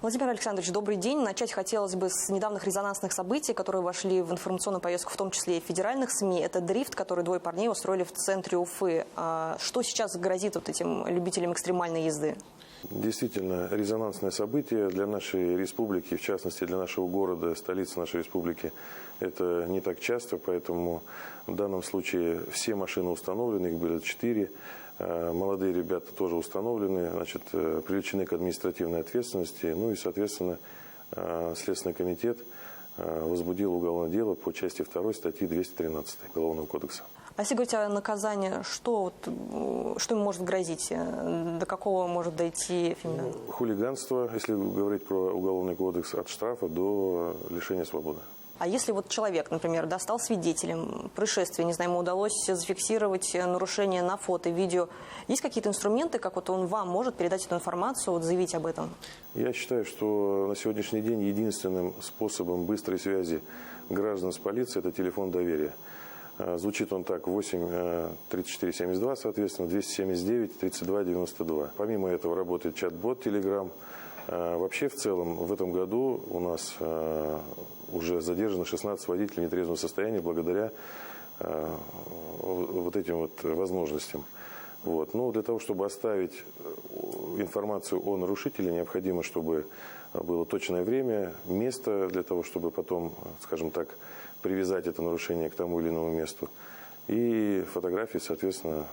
Владимир Александрович, добрый день. Начать хотелось бы с недавних резонансных событий, которые вошли в информационную повестку, в том числе и федеральных СМИ. Это дрифт, который двое парней устроили в центре Уфы. Что сейчас грозит вот этим любителям экстремальной езды? Действительно, резонансное событие для нашей республики, в частности для нашего города, столицы нашей республики, это не так часто, поэтому в данном случае все машины установлены, их было 4. Молодые ребята тоже установлены, значит, привлечены к административной ответственности. Ну и, соответственно, Следственный комитет возбудил уголовное дело по части 2 статьи 213 Уголовного кодекса. А если говорить о наказании, что им может грозить? До какого может дойти феминат? Хулиганство, если говорить про Уголовный кодекс, от штрафа до лишения свободы. А если вот человек, например, стал свидетелем происшествия, не знаю, ему удалось зафиксировать нарушение на фото, видео, есть какие-то инструменты, как вот он вам может передать эту информацию, вот заявить об этом? Я считаю, что на сегодняшний день единственным способом быстрой связи граждан с полицией – это телефон доверия. Звучит он так: 8 34 72, соответственно, 279 32 92. Помимо этого работает чат-бот Telegram. Вообще, в целом, в этом году у нас уже задержано 16 водителей в нетрезвом состоянии благодаря вот этим вот возможностям. Вот. Но для того, чтобы оставить информацию о нарушителе, необходимо, чтобы было точное время, место для того, чтобы потом, скажем так, привязать это нарушение к тому или иному месту. И фотографии, соответственно,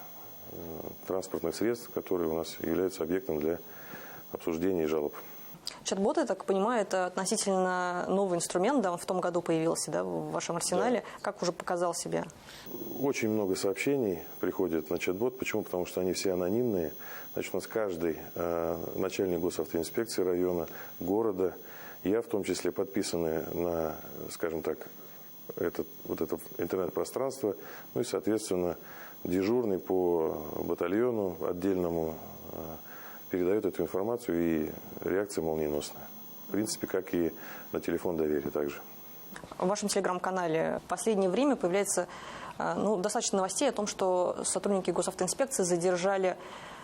транспортных средств, которые у нас являются объектом для обсуждения и жалоб. Чат-бот, я так понимаю, это относительно новый инструмент, да, он в том году появился, да, в вашем арсенале. Да. Как уже показал себя? Очень много сообщений приходит на чат-бот. Почему? Потому что они все анонимные. Значит, у нас каждый начальник госавтоинспекции района, города, я в том числе, подписаны на, скажем так, это интернет-пространство. Ну и, соответственно, дежурный по батальону отдельному передает эту информацию, и реакция молниеносная. В принципе, как и на телефон доверия также. В вашем телеграм-канале в последнее время появляется достаточно новостей о том, что сотрудники госавтоинспекции задержали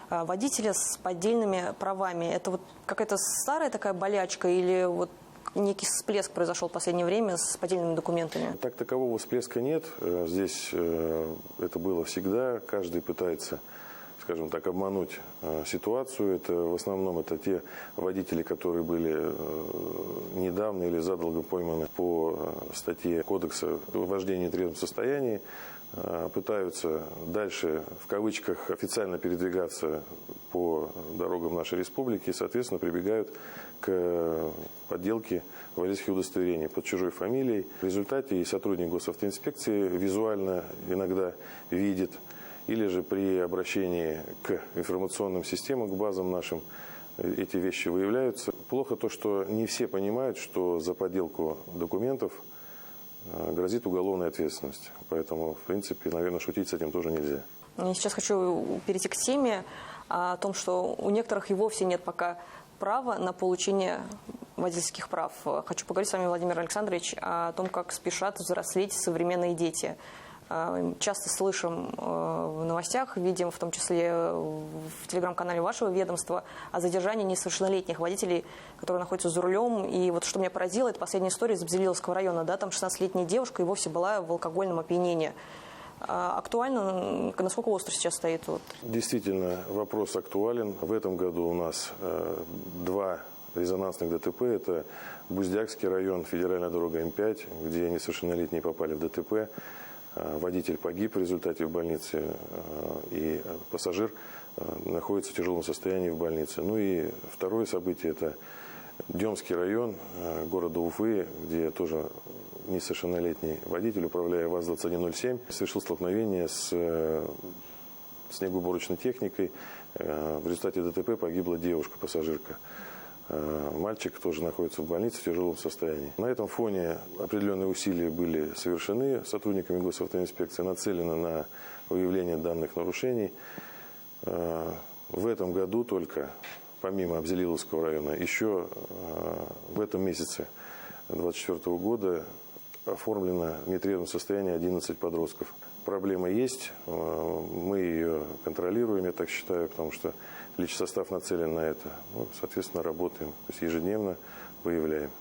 водителя с поддельными правами. Это вот какая-то старая такая болячка или вот некий всплеск произошел в последнее время с поддельными документами? Так такового всплеска нет. Здесь это было всегда. Каждый пытается, скажем так, обмануть ситуацию. Это в основном это те водители, которые были недавно или задолго пойманы по статье Кодекса вождения в нетрезвом состоянии, пытаются дальше, в кавычках, официально передвигаться по дорогам нашей республики и, соответственно, прибегают к подделке водительских удостоверений под чужой фамилией. В результате и сотрудник госавтоинспекции визуально иногда видит, или же при обращении к информационным системам, к базам нашим, эти вещи выявляются. Плохо то, что не все понимают, что за подделку документов грозит уголовная ответственность. Поэтому, в принципе, наверное, шутить с этим тоже нельзя. Я сейчас хочу перейти к теме о том, что у некоторых и вовсе нет пока права на получение водительских прав. Хочу поговорить с вами, Владимир Александрович, о том, как спешат взрослеть современные дети. Часто слышим в новостях, видим в том числе в телеграм-канале вашего ведомства о задержании несовершеннолетних водителей, которые находятся за рулем. И вот что меня поразило, это последняя история из Бзелиловского района. Да, там 16-летняя девушка и вовсе была в алкогольном опьянении. Актуально? Насколько остро сейчас стоит? Действительно, вопрос актуален. В этом году у нас 2 резонансных ДТП. Это Буздякский район, федеральная дорога М5, где несовершеннолетние попали в ДТП. Водитель погиб в результате в больнице, и пассажир находится в тяжелом состоянии в больнице. Ну и второе событие – это Демский район города Уфы, где тоже несовершеннолетний водитель, управляя ВАЗ-2107, совершил столкновение с снегоуборочной техникой. В результате ДТП погибла девушка-пассажирка. Мальчик тоже находится в больнице в тяжелом состоянии. На этом фоне определенные усилия были совершены сотрудниками госавтоинспекции, нацелены на выявление данных нарушений. В этом году только, помимо Бзелиловского района, еще в этом месяце 2024 года оформлено в нетрезвом состоянии 11 подростков. проблема есть, мы ее контролируем, я так считаю, потому что личный состав нацелен на это. Ну, соответственно, работаем, то есть ежедневно выявляем.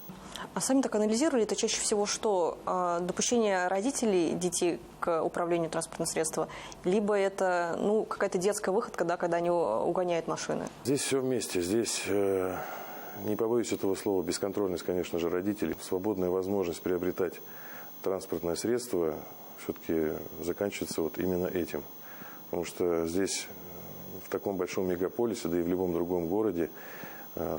А сами так анализировали, это чаще всего что? Допущение родителей детей к управлению транспортным средством? Либо это какая-то детская выходка, да, когда они угоняют машины? Здесь все вместе. Здесь, не побоюсь этого слова, бесконтрольность, конечно же, родителей. Свободная возможность приобретать транспортное средство все-таки заканчивается вот именно этим. Потому что здесь, в таком большом мегаполисе, да и в любом другом городе,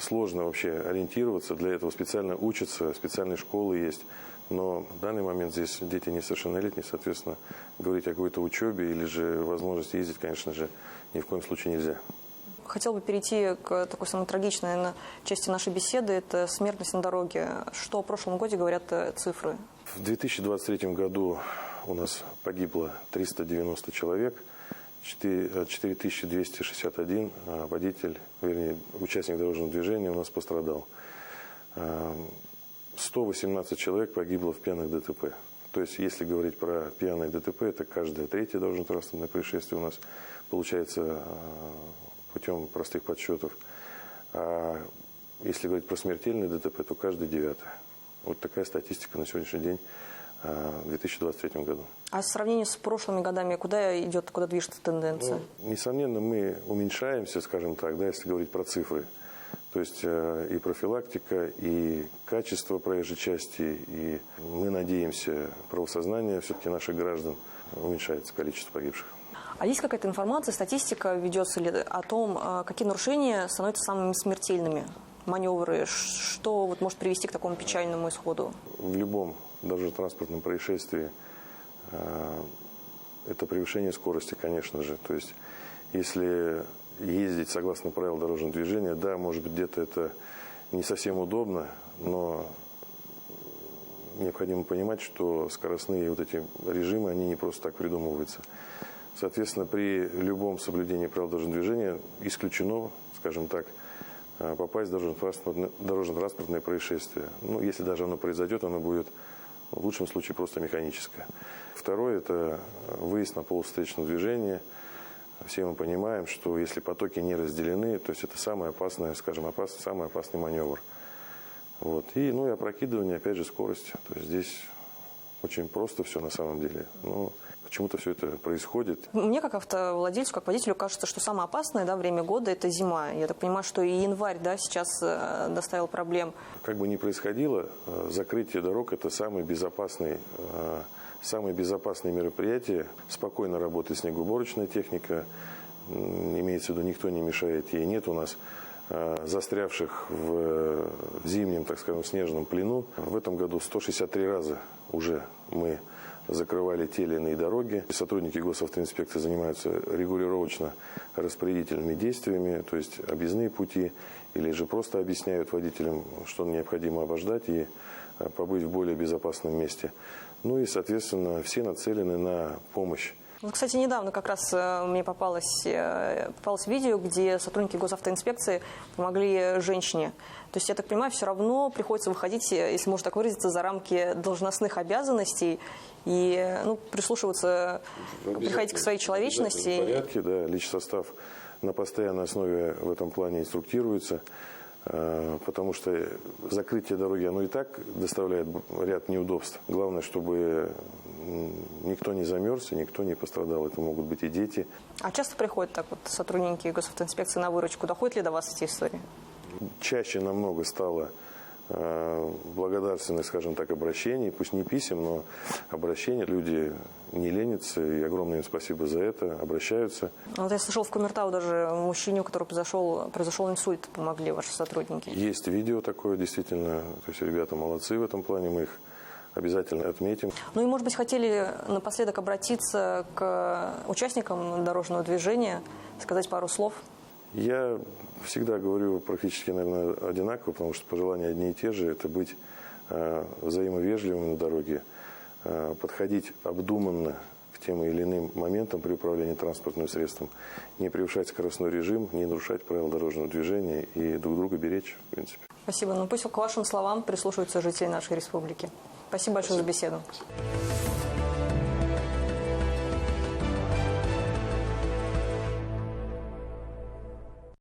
сложно вообще ориентироваться, для этого специально учатся, специальные школы есть. Но в данный момент здесь дети несовершеннолетние, соответственно, говорить о какой-то учебе или же возможности ездить, конечно же, ни в коем случае нельзя. Хотел бы перейти к такой самой трагичной, наверное, части нашей беседы. Это смертность на дороге. Что о прошлом годе говорят цифры? В 2023 году у нас погибло 390 человек. 4261 водитель, вернее, участник дорожного движения у нас пострадал. 118 человек погибло в пьяных ДТП. То есть, если говорить про пьяные ДТП, это каждое третье дорожно-транспортное происшествие у нас получается путем простых подсчетов. А если говорить про смертельные ДТП, то каждое девятое. Вот такая статистика на сегодняшний день в 2023 году. А в сравнении с прошлыми годами, куда движется тенденция? Несомненно, мы уменьшаемся, скажем так, да, если говорить про цифры. То есть и профилактика, и качество проезжей части, и мы надеемся, правосознание все-таки наших граждан уменьшается количество погибших. А есть какая-то информация, статистика ведется ли о том, какие нарушения становятся самыми смертельными? Маневры, что может привести к такому печальному исходу? В любом дорожно-транспортном происшествии это превышение скорости, конечно же. То есть, если ездить согласно правилам дорожного движения, да, может быть, где-то это не совсем удобно, но необходимо понимать, что скоростные вот эти режимы, они не просто так придумываются. Соответственно, при любом соблюдении правил дорожного движения исключено, скажем так, попасть в дорожно-транспортное происшествие. Если даже оно произойдет, оно будет в лучшем случае просто механическое. Второе – это выезд на полосу встречного движения. Все мы понимаем, что если потоки не разделены, то есть это самое опасное, самый опасный маневр. Вот. И опрокидывание, опять же, скорости. То есть здесь очень просто все на самом деле. Почему-то все это происходит. Мне, как автовладельцу, как водителю, кажется, что самое опасное время года – это зима. Я так понимаю, что и январь сейчас доставил проблем. Как бы ни происходило, закрытие дорог – это самое безопасное мероприятие. Спокойно работает снегоуборочная техника. Имеется в виду, никто не мешает ей. Нет у нас застрявших в зимнем, так скажем, снежном плену. В этом году 163 раза уже мы закрывали те или иные дороги. Сотрудники госавтоинспекции занимаются регулировочно-распорядительными действиями, то есть объездные пути, или же просто объясняют водителям, что необходимо обождать и побыть в более безопасном месте. И, соответственно, все нацелены на помощь. Кстати, недавно как раз мне попалось видео, где сотрудники госавтоинспекции помогли женщине. То есть, я так понимаю, все равно приходится выходить, если можно так выразиться, за рамки должностных обязанностей и прислушиваться, приходить к своей человечности. В порядке, да, личный состав на постоянной основе в этом плане инструктируется, потому что закрытие дороги, оно и так доставляет ряд неудобств. Главное, чтобы никто не замерз и никто не пострадал. Это могут быть и дети. А часто приходят сотрудники госавтоинспекции на выручку? Доходят ли до вас эти истории? Чаще намного стало благодарственных, скажем так, обращений, пусть не писем, но обращений. Люди не ленятся, и огромное им спасибо за это, обращаются. Я слышал, в Кумертау даже мужчине, у которого произошел инсульт, помогли ваши сотрудники. Есть видео такое, действительно. То есть ребята молодцы в этом плане, мы их обязательно отметим. И, может быть, хотели напоследок обратиться к участникам дорожного движения, сказать пару слов? Я всегда говорю практически, наверное, одинаково, потому что пожелания одни и те же. Это быть взаимовежливым на дороге, подходить обдуманно к тем или иным моментам при управлении транспортным средством, не превышать скоростной режим, не нарушать правила дорожного движения и друг друга беречь, в принципе. Спасибо. Пусть к вашим словам прислушиваются жители нашей республики. Спасибо большое за беседу.